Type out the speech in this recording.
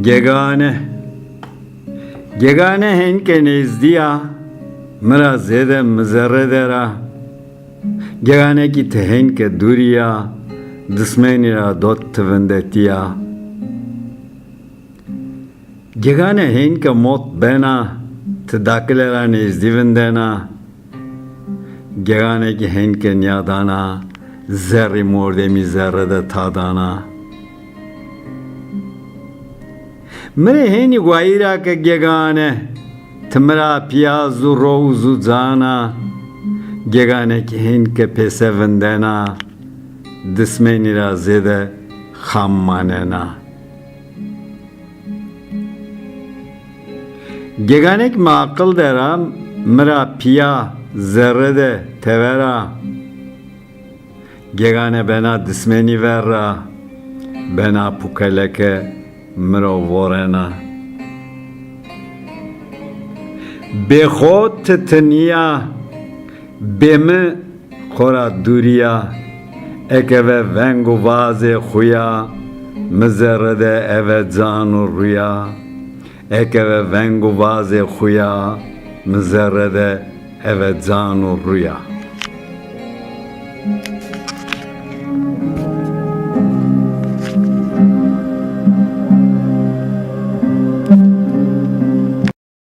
Gegane henke nezdiya mera zede mizerre dera Gegane ki te henke duriya Dismeni ra dot tvendetiya Gegane henke mot bena Te daklera nezdivendena Gegane ki henke nyadana Zerri morde mi zerre de tadana Mere heni guaira ke gegane Tmra piyazu rozu zana Gegane ki henke pesevendena Dismeni ra zede khammanena Geganek maqıl dera Mra piya zerre de tevera Gegane bena dismeni verra Bena pukeleke Mro vorena Bexot teniya Bemi khora duriya Ekeve vengu vaze khuya Mizerre de evet zanu rüya Ekeve vengu vaze khuya Mizerre de evet zanu rüya